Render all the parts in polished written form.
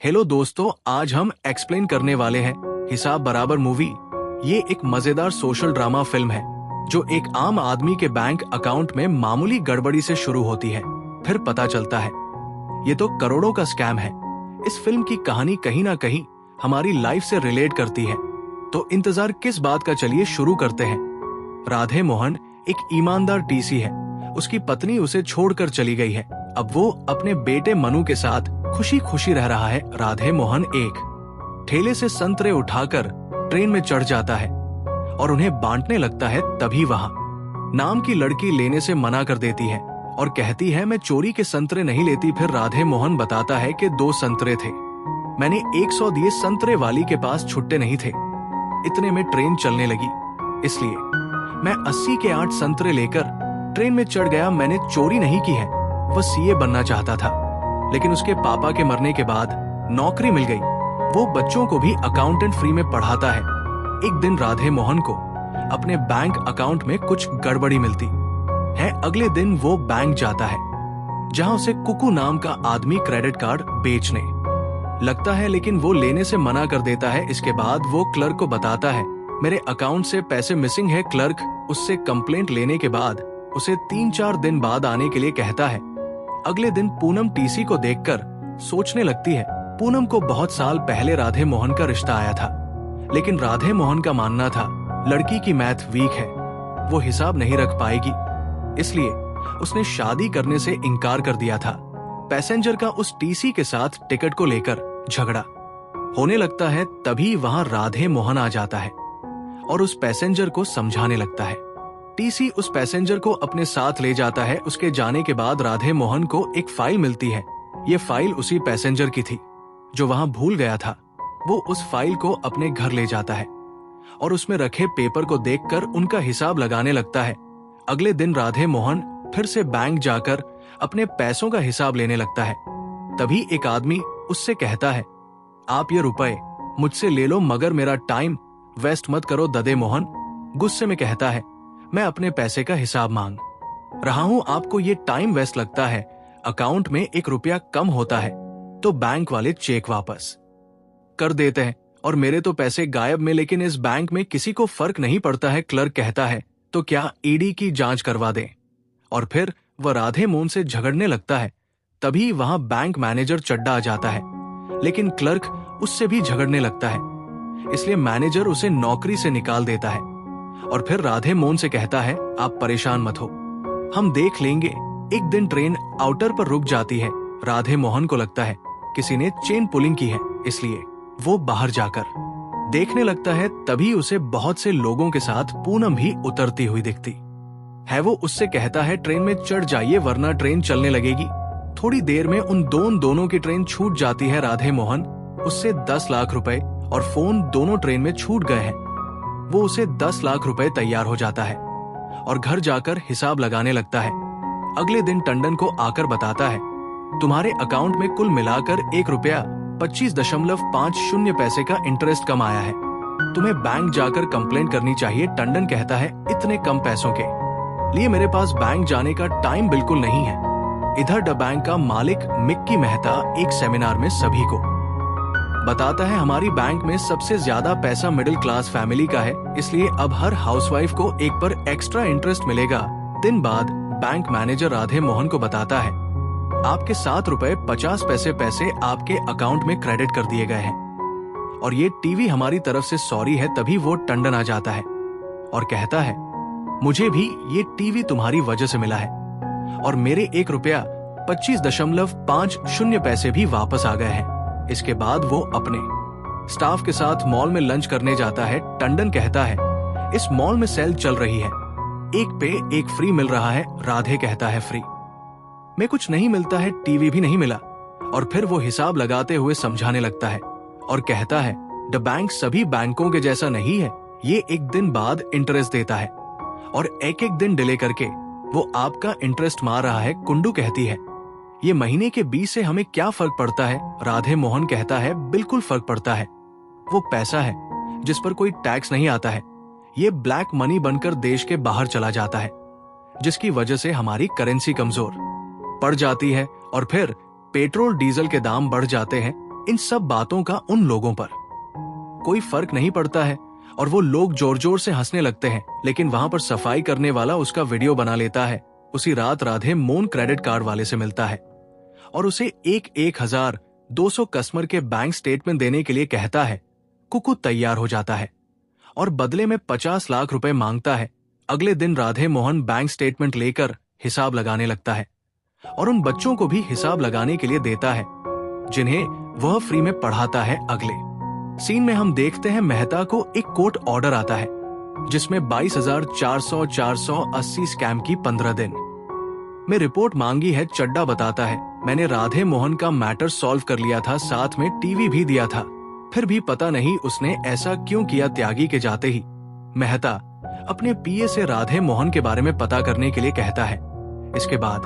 Hello दोस्तों, आज हम एक्सप्लेन करने वाले हैं हिसाब बराबर मूवी। ये एक मजेदार सोशल ड्रामा फिल्म है जो एक आम आदमी के बैंक अकाउंट में मामूली गड़बड़ी से शुरू होती है। फिर पता चलता है ये तो करोड़ों का स्कैम है। इस फिल्म की कहानी कहीं ना कहीं हमारी लाइफ से रिलेट करती है। तो इंतजार किस बात का, चलिए शुरू करते हैं। राधे मोहन एक ईमानदार टीसी है। उसकी पत्नी उसे छोड़कर चली गई है। अब वो अपने बेटे मनु के साथ खुशी खुशी रह रहा है। राधे मोहन एक ठेले से संतरे उठाकर ट्रेन में चढ़ जाता है और उन्हें बांटने लगता है। तभी वहां नाम की लड़की लेने से मना कर देती है और कहती है, मैं चोरी के संतरे नहीं लेती। फिर राधे मोहन बताता है कि 2 संतरे थे, मैंने 100 दिए, संतरे वाली के पास छुट्टे नहीं थे। इतने में ट्रेन चलने लगी, इसलिए मैं 80 के 8 संतरे लेकर ट्रेन में चढ़ गया। मैंने चोरी नहीं की है। वह सीए बनना चाहता था, लेकिन उसके पापा के मरने के बाद नौकरी मिल गई। वो बच्चों को भी अकाउंटेंट फ्री में पढ़ाता है। एक दिन राधे मोहन को अपने बैंक अकाउंट में कुछ गड़बड़ी मिलती है। अगले दिन वो बैंक जाता है जहां उसे कुकू नाम का आदमी क्रेडिट कार्ड बेचने लगता है, लेकिन वो लेने से मना कर देता है। इसके बाद वो क्लर्क को बताता है, मेरे अकाउंट से पैसे मिसिंग है। क्लर्क उससे कंप्लेंट लेने के बाद उसे 3-4 दिन बाद आने के लिए कहता है। अगले दिन पूनम टीसी को देखकर सोचने लगती है। पूनम को बहुत साल पहले राधे मोहन का रिश्ता आया था, लेकिन राधे मोहन का मानना था लड़की की मैथ वीक है, वो हिसाब नहीं रख पाएगी, इसलिए उसने शादी करने से इनकार कर दिया था। पैसेंजर का उस टीसी के साथ टिकट को लेकर झगड़ा होने लगता है। तभी वहां राधे मोहन आ जाता है और उस पैसेंजर को समझाने लगता है। टीसी उस पैसेंजर को अपने साथ ले जाता है। उसके जाने के बाद राधे मोहन को एक फाइल मिलती है। ये फाइल उसी पैसेंजर की थी जो वहां भूल गया था। वो उस फाइल को अपने घर ले जाता है और उसमें रखे पेपर को देखकर उनका हिसाब लगाने लगता है। अगले दिन राधे मोहन फिर से बैंक जाकर अपने पैसों का हिसाब लेने लगता है। तभी एक आदमी उससे कहता है, आप ये रुपए मुझसे ले लो, मगर मेरा टाइम वेस्ट मत करो। ददे मोहन गुस्से में कहता है, मैं अपने पैसे का हिसाब मांग रहा हूं, आपको ये टाइम वेस्ट लगता है। अकाउंट में 1 रुपया कम होता है तो बैंक वाले चेक वापस कर देते हैं और मेरे तो पैसे गायब में, लेकिन इस बैंक में किसी को फर्क नहीं पड़ता है। क्लर्क कहता है, तो क्या ईडी की जांच करवा दें? और फिर वह राधे मोहन से झगड़ने लगता है। तभी वहां बैंक मैनेजर चड्डा आ जाता है, लेकिन क्लर्क उससे भी झगड़ने लगता है, इसलिए मैनेजर उसे नौकरी से निकाल देता है। और फिर राधे मोहन से कहता है, आप परेशान मत हो, हम देख लेंगे। एक दिन ट्रेन आउटर पर रुक जाती है। राधे मोहन को लगता है किसी ने चेन पुलिंग की है, इसलिए वो बाहर जाकर देखने लगता है। तभी उसे बहुत से लोगों के साथ पूनम भी उतरती हुई दिखती है। वो उससे कहता है, ट्रेन में चढ़ जाइए वरना ट्रेन चलने लगेगी। थोड़ी देर में उन दोनों की ट्रेन छूट जाती है। राधे मोहन उससे 10 लाख रुपए और फोन दोनों ट्रेन में छूट गए हैं। वो उसे 10 लाख रुपए तैयार हो जाता है और घर जाकर हिसाब लगाने लगता है। अगले दिन टंडन को आकर बताता है, तुम्हारे अकाउंट में कुल मिलाकर 1 रुपया 25.50 पैसे का इंटरेस्ट कम आया है, तुम्हें बैंक जाकर कंप्लेंट करनी चाहिए। टंडन कहता है, इतने कम पैसों के लिए मेरे पास बैंक जाने का टाइम बिल्कुल नहीं है। इधर द बैंक का मालिक मिक्की मेहता एक सेमिनार में सभी को बताता है, हमारी बैंक में सबसे ज्यादा पैसा मिडिल क्लास फैमिली का है, इसलिए अब हर हाउसवाइफ को 1 पर एक्स्ट्रा इंटरेस्ट मिलेगा। दिन बाद बैंक मैनेजर राधे मोहन को बताता है, आपके 7 रुपए 50 पैसे आपके अकाउंट में क्रेडिट कर दिए गए हैं और ये टीवी हमारी तरफ से सॉरी है। तभी वो टंडन आ जाता है और कहता है, मुझे भी ये टीवी तुम्हारी वजह से मिला है और मेरे 1 रुपया 25.50 पैसे भी वापस आ गए हैं। इसके बाद वो अपने स्टाफ के साथ मॉल में लंच करने जाता है। टंडन कहता है, इस मॉल में सेल चल रही है, 1 पे 1 फ्री मिल रहा है। राधे कहता है, फ्री में कुछ नहीं मिलता है, टीवी भी नहीं मिला। और फिर वो हिसाब लगाते हुए समझाने लगता है और कहता है, द बैंक सभी बैंकों के जैसा नहीं है, ये 1 दिन बाद इंटरेस्ट देता है और एक दिन डिले करके वो आपका इंटरेस्ट मार रहा है। कुंडू कहती है, ये महीने के 20 से हमें क्या फर्क पड़ता है? राधे मोहन कहता है, बिल्कुल फर्क पड़ता है, वो पैसा है जिस पर कोई टैक्स नहीं आता है। ये ब्लैक मनी बनकर देश के बाहर चला जाता है, जिसकी वजह से हमारी करेंसी कमजोर पड़ जाती है और फिर पेट्रोल डीजल के दाम बढ़ जाते हैं। इन सब बातों का उन लोगों पर कोई फर्क नहीं पड़ता है और वो लोग जोर जोर से हंसने लगते हैं। लेकिन वहां पर सफाई करने वाला उसका वीडियो बना लेता है। उसी रात राधे मोहन क्रेडिट कार्ड वाले से मिलता है और उसे 1,200 कस्टमर के बैंक स्टेटमेंट देने के लिए कहता है। कुकू तैयार हो जाता है और बदले में 50 लाख रुपए मांगता है। अगले दिन राधे मोहन बैंक स्टेटमेंट लेकर हिसाब लगाने लगता है और उन बच्चों को भी हिसाब लगाने के लिए देता है जिन्हें वह फ्री में पढ़ाता है। अगले सीन में हम देखते हैं मेहता को एक कोर्ट ऑर्डर आता है जिसमें 22,480 स्कैम की 15 दिन में रिपोर्ट मांगी है। चड्डा बताता है, मैंने राधे मोहन का मैटर सॉल्व कर लिया था, साथ में टीवी भी दिया था, फिर भी पता नहीं उसने ऐसा क्यों किया। त्यागी के जाते ही मेहता अपने पीए से राधे मोहन के बारे में पता करने के लिए कहता है। इसके बाद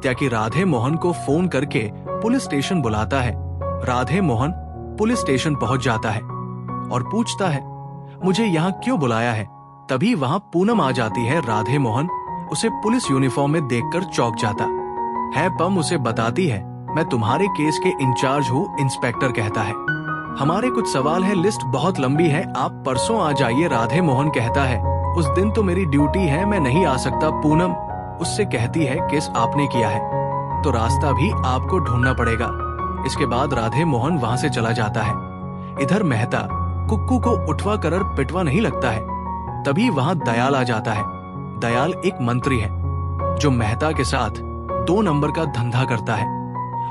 त्यागी राधे मोहन को फोन करके पुलिस स्टेशन बुलाता है। राधे मोहन पुलिस स्टेशन पहुंच जाता है और पूछता है, मुझे यहाँ क्यों बुलाया है? तभी वहां पूनम आ जाती है। राधे मोहन उसे पुलिस यूनिफॉर्म में देखकर चौंक जाता है। पम उसे बताती है, मैं तुम्हारे केस के इंचार्ज हूँ। इंस्पेक्टर कहता है, हमारे कुछ सवाल है, लिस्ट बहुत लंबी है, आप परसों आ जाइए। राधे मोहन कहता है, उस दिन तो मेरी ड्यूटी है, मैं नहीं आ सकता। पूनम उससे कहती है, केस आपने किया है तो रास्ता भी आपको ढूंढना पड़ेगा। इसके बाद राधे मोहन वहां से चला जाता है। इधर मेहता कुक्कू को उठवा कर पिटवा नहीं लगता है। तभी वहां दयाल आ जाता है। दयाल एक मंत्री है जो मेहता के साथ 2 नंबर का धंधा करता है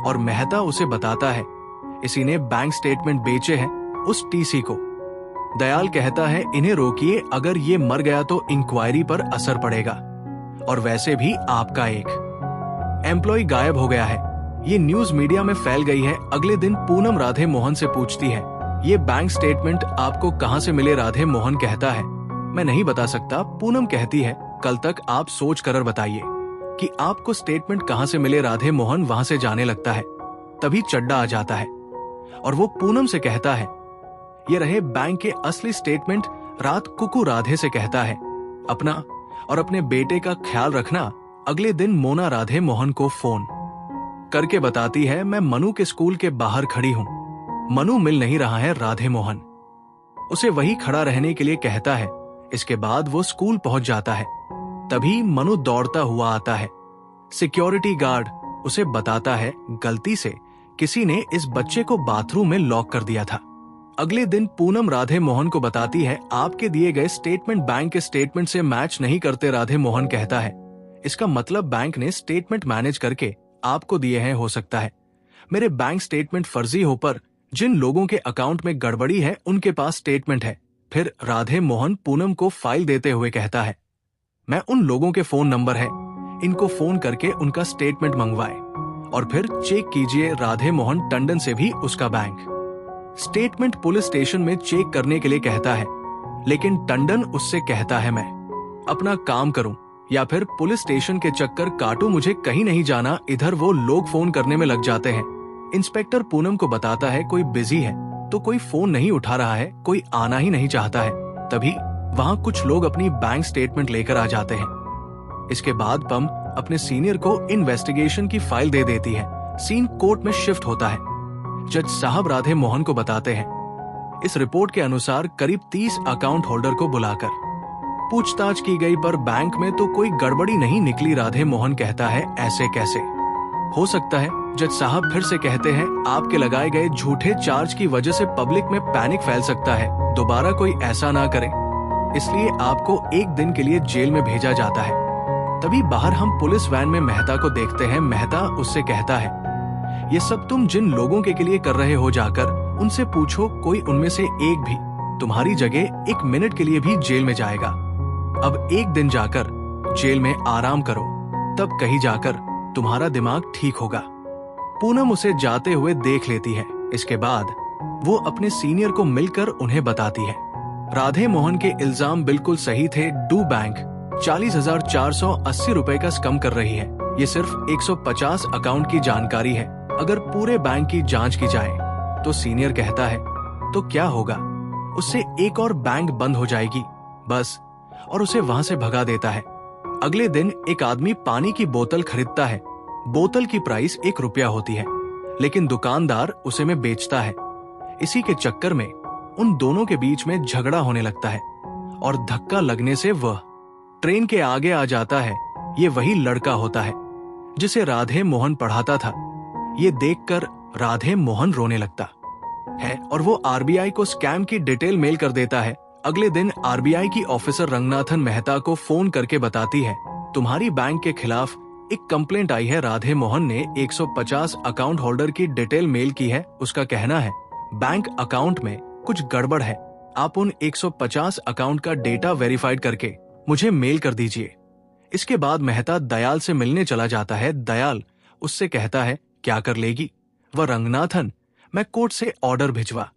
और मेहता उसे बताता है इसी ने बैंक स्टेटमेंट बेचे हैं उस टीसी को। दयाल कहता है, इन्हें रोकिए, अगर ये मर गया तो इंक्वायरी पर असर पड़ेगा और वैसे भी आपका एक एम्प्लॉय गायब हो गया है। ये न्यूज मीडिया में फैल गई है। अगले दिन पूनम राधे मोहन से पूछती है, ये बैंक स्टेटमेंट आपको कहां से मिले? राधे मोहन कहता है, मैं नहीं बता सकता। पूनम कहती है, कल तक आप सोच कर बताइए कि आपको स्टेटमेंट कहां से मिले। राधे मोहन वहां से जाने लगता है। तभी चड्डा आ जाता है और वो पूनम से कहता है, ये रहे बैंक के असली स्टेटमेंट। रात कुकू राधे से कहता है, अपना और अपने बेटे का ख्याल रखना। अगले दिन मोना राधे मोहन को फोन करके बताती है, मैं मनु के स्कूल के बाहर खड़ी हूं, मनु मिल नहीं रहा है। राधे मोहन उसे वही खड़ा रहने के लिए कहता है। इसके बाद वो स्कूल पहुंच जाता है। तभी मनु दौड़ता हुआ आता है। सिक्योरिटी गार्ड उसे बताता है, गलती से किसी ने इस बच्चे को बाथरूम में लॉक कर दिया था। अगले दिन पूनम राधे मोहन को बताती है, आपके दिए गए स्टेटमेंट बैंक के स्टेटमेंट से मैच नहीं करते। राधे मोहन कहता है, इसका मतलब बैंक ने स्टेटमेंट मैनेज करके आपको दिए हैं। हो सकता है मेरे बैंक स्टेटमेंट फर्जी हो, पर जिन लोगों के अकाउंट में गड़बड़ी है उनके पास स्टेटमेंट है। फिर राधे मोहन पूनम को फाइल देते हुए कहता है, मैं उन लोगों के फोन नंबर है, इनको फोन करके उनका स्टेटमेंट मंगवाए और फिर चेक कीजिए। राधे मोहन टंडन से भी उसका बैंक स्टेटमेंट पुलिस स्टेशन में चेक करने के लिए कहता है, लेकिन टंडन उससे कहता है, मैं अपना काम करूं या फिर पुलिस स्टेशन के चक्कर काटूं, मुझे कहीं नहीं जाना। इधर वो लोग फोन करने में लग जाते हैं। इंस्पेक्टर पूनम को बताता है, कोई बिजी है तो कोई फोन नहीं उठा रहा है, कोई आना ही नहीं चाहता है। तभी वहां कुछ लोग अपनी बैंक स्टेटमेंट लेकर आ जाते हैं। इसके बाद पम अपने सीनियर को इन्वेस्टिगेशन की फाइल दे देती है। सीन कोर्ट में शिफ्ट होता है। जज साहब राधे मोहन को बताते हैं, इस रिपोर्ट के अनुसार करीब 30 अकाउंट होल्डर को बुलाकर पूछताछ की गई, पर बैंक में तो कोई गड़बड़ी नहीं निकली। राधे मोहन कहता है, ऐसे कैसे हो सकता है? जज साहब फिर से कहते हैं, आपके लगाए गए झूठे चार्ज की वजह से पब्लिक में पैनिक फैल सकता है, दोबारा कोई ऐसा ना करे, इसलिए आपको 1 दिन के लिए जेल में भेजा जाता है। तभी बाहर हम पुलिस वैन में मेहता को देखते हैं। मेहता उससे कहता है, ये सब तुम जिन लोगों के लिए कर रहे हो, जाकर उनसे पूछो, कोई उनमें से एक भी तुम्हारी जगह 1 मिनट के लिए भी जेल में जाएगा। अब 1 दिन जाकर जेल में आराम करो, तब कहीं जाकर तुम्हारा दिमाग ठीक होगा। पूनम उसे जाते हुए देख लेती है। इसके बाद वो अपने सीनियर को मिलकर उन्हें बताती है, राधे मोहन के इल्जाम बिल्कुल सही थे। डू बैंक 40,480 रुपए का स्कैम कर रही है। ये सिर्फ 150 अकाउंट की जानकारी है, अगर पूरे बैंक की जांच की जाए तो सीनियर कहता है, तो क्या होगा, उससे एक और बैंक बंद हो जाएगी बस, और उसे वहां से भगा देता है। अगले दिन एक आदमी पानी की बोतल खरीदता है। बोतल की प्राइस 1 रुपया होती है। लेकिन दुकानदार उसे में बेचता है। इसी के चक्कर में उन दोनों के बीच में झगड़ा होने लगता है और धक्का लगने से वह ट्रेन के आगे आ जाता है। ये वही लड़का होता है जिसे राधे मोहन पढ़ाता था। ये देखकर राधे मोहन रोने लगता है और वो आरबीआई को स्कैम की डिटेल मेल कर देता है। अगले दिन आरबीआई की ऑफिसर रंगनाथन मेहता को फोन करके बताती है, तुम्हारी बैंक के खिलाफ एक कंप्लेंट आई है। राधे मोहन ने 150 अकाउंट होल्डर की डिटेल मेल की है। उसका कहना है बैंक अकाउंट में कुछ गड़बड़ है। आप उन 150 अकाउंट का डेटा वेरीफाइड करके मुझे मेल कर दीजिए। इसके बाद मेहता दयाल से मिलने चला जाता है। दयाल उससे कहता है, क्या कर लेगी? वह रंगनाथन, मैं कोर्ट से ऑर्डर भिजवा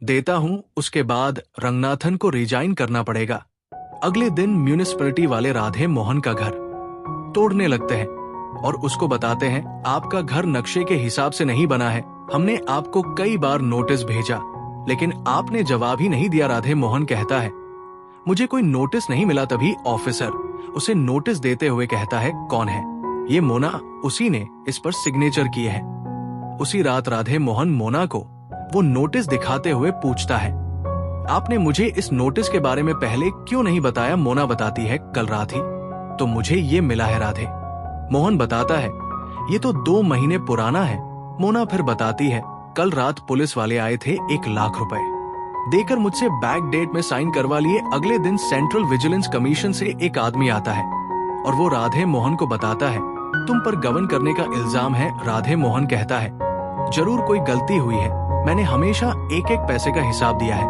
देता हूं। उसके बाद रंगनाथन को रिजाइन करना पड़ेगा। अगले दिन म्यूनिसिपैलिटी वाले राधे मोहन का घर तोड़ने लगते हैं और उसको बताते हैं, आपका घर नक्शे के हिसाब से नहीं बना है। हमने आपको कई बार नोटिस भेजा लेकिन आपने जवाब ही नहीं दिया। राधे मोहन कहता है, मुझे कोई नोटिस नहीं मिला। तभी ऑफिसर उसे नोटिस देते हुए कहता है, कौन है? ये मोना, उसी ने इस पर सिग्नेचर किए हैं। उसी रात राधे मोहन मोना को वो नोटिस दिखाते हुए पूछता है, आपने मुझे इस नोटिस के बारे में पहले क्यों नहीं बताया? मोना बताती है, कल रात ही तो मुझे ये मिला है। राधे मोहन बताता है, ये तो 2 महीने पुराना है। मोना फिर बताती है, कल रात पुलिस वाले आए थे, 1 लाख रुपए देकर मुझसे बैक डेट में साइन करवा लिए। अगले दिन सेंट्रल विजिलेंस कमीशन से एक आदमी आता है और वो राधे मोहन को बताता है, तुम पर गबन करने का इल्जाम है। राधे मोहन कहता है, जरूर कोई गलती हुई है, मैंने हमेशा 1-1 पैसे का हिसाब दिया है।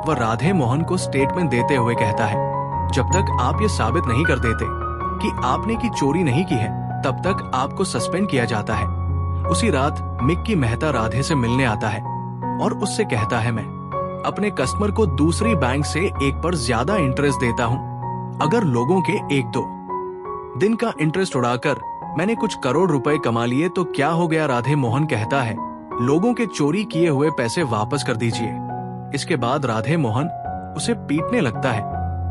वह राधे मोहन को स्टेटमेंट देते हुए कहता है, जब तक आप ये साबित नहीं कर देते कि आपने की चोरी नहीं की है, तब तक आपको सस्पेंड किया जाता है। उसी रात मिक्की मेहता राधे से मिलने आता है और उससे कहता है, मैं अपने कस्टमर को दूसरी बैंक से 1 पर ज्यादा इंटरेस्ट देता हूँ। अगर लोगों के 1-2 दिन का इंटरेस्ट उड़ाकर मैंने कुछ करोड़ रुपए कमा लिए तो क्या हो गया? राधे मोहन कहता है, लोगों के चोरी किए हुए पैसे वापस कर दीजिए। इसके बाद राधे मोहन उसे पीटने लगता है।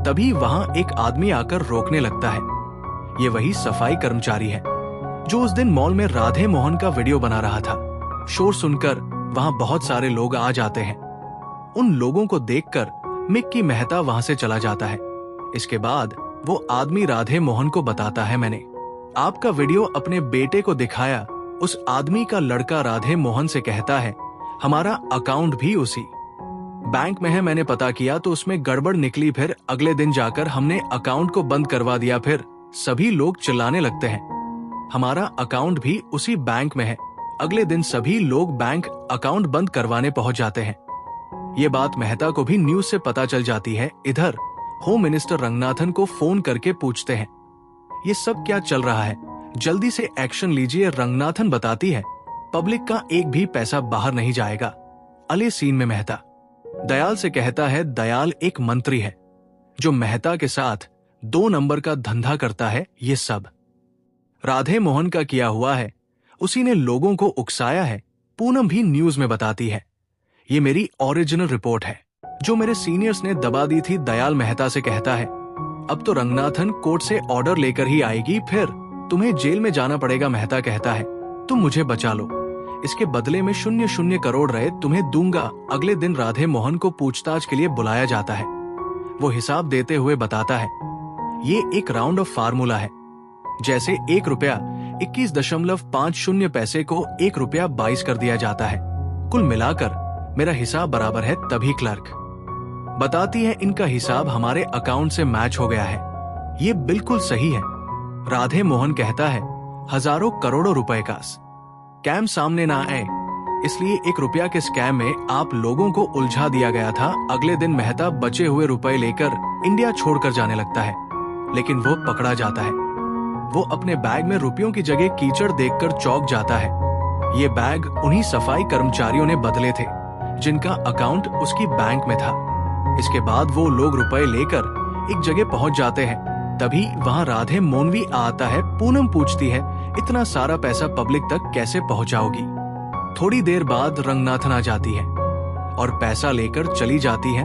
तभी वहां एक आदमी आकर रोकने लगता है। ये वही सफाई कर्मचारी है जो उस दिन मॉल में राधे मोहन का वीडियो बना रहा था। शोर सुनकर वहां बहुत सारे लोग आ जाते हैं। उन लोगों को देखकर मिक्की मेहता वहां से चला जाता है। इसके बाद वो आदमी राधे मोहन को बताता है, मैंने आपका वीडियो अपने बेटे को दिखाया। उस आदमी का लड़का राधे मोहन से कहता है, हमारा अकाउंट भी उसी बैंक में है, मैंने पता किया तो उसमें गड़बड़ निकली। फिर अगले दिन जाकर हमने अकाउंट को बंद करवा दिया। फिर सभी लोग चिल्लाने लगते हैं, हमारा अकाउंट भी उसी बैंक में है। अगले दिन सभी लोग बैंक अकाउंट बंद करवाने पहुंच जाते हैं। ये बात मेहता को भी न्यूज से पता चल जाती है। इधर होम मिनिस्टर रंगनाथन को फोन करके पूछते हैं, ये सब क्या चल रहा है? जल्दी से एक्शन लीजिए। रंगनाथन बताती है, पब्लिक का एक भी पैसा बाहर नहीं जाएगा। अगले सीन में मेहता दयाल से कहता है, दयाल एक मंत्री है जो मेहता के साथ 2 नंबर का धंधा करता है। ये सब राधे मोहन का किया हुआ है, उसी ने लोगों को उकसाया है। पूनम भी न्यूज में बताती है, ये मेरी ओरिजिनल रिपोर्ट है जो मेरे सीनियर्स ने दबा दी थी। दयाल मेहता से कहता है, अब तो रंगनाथन कोर्ट से ऑर्डर लेकर ही आएगी, फिर तुम्हें जेल में जाना पड़ेगा। मेहता कहता है, तुम मुझे बचा लो, इसके बदले में 0 करोड़ रहे तुम्हें दूंगा। अगले दिन राधे मोहन को पूछताछ के लिए बुलाया जाता है। वो हिसाब देते हुए बताता है, ये एक राउंड ऑफ फार्मूला है, जैसे 1 रुपया 21.50 पैसे को 1 रुपया 22 कर दिया जाता है। कुल मिलाकर मेरा हिसाब बराबर है। तभी क्लर्क बताती है, इनका हिसाब हमारे अकाउंट से मैच हो गया है, ये बिल्कुल सही है। राधे मोहन कहता है, हजारों करोड़ों रुपए का स्कैम सामने ना आए, इसलिए 1 रुपया के स्कैम में आप लोगों को उलझा दिया गया था। अगले दिन मेहता बचे हुए रुपए लेकर इंडिया छोड़कर जाने लगता है, लेकिन वो पकड़ा जाता है। वो अपने बैग में रुपयों की जगह कीचड़ देखकर चौंक जाता है। ये बैग उन्हीं सफाई कर्मचारियों ने बदले थे जिनका अकाउंट उसकी बैंक में था। इसके बाद वो लोग रुपए लेकर एक जगह पहुंच जाते हैं। तभी वहां राधे मोनवी आता है। पूनम पूछती है, इतना सारा पैसा पब्लिक तक कैसे पहुंचाओगी? थोड़ी देर बाद रंगनाथन आ जाती है और पैसा लेकर चली जाती है।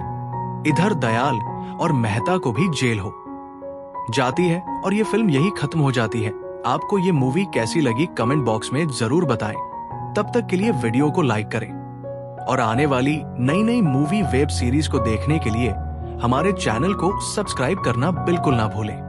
इधर दयाल और मेहता को भी जेल हो जाती है और ये फिल्म यही खत्म हो जाती है। आपको ये मूवी कैसी लगी कमेंट बॉक्स में जरूर बताएं। तब तक के लिए वीडियो को लाइक करें और आने वाली नई नई मूवी वेब सीरीज को देखने के लिए हमारे चैनल को सब्सक्राइब करना बिल्कुल ना भूलें।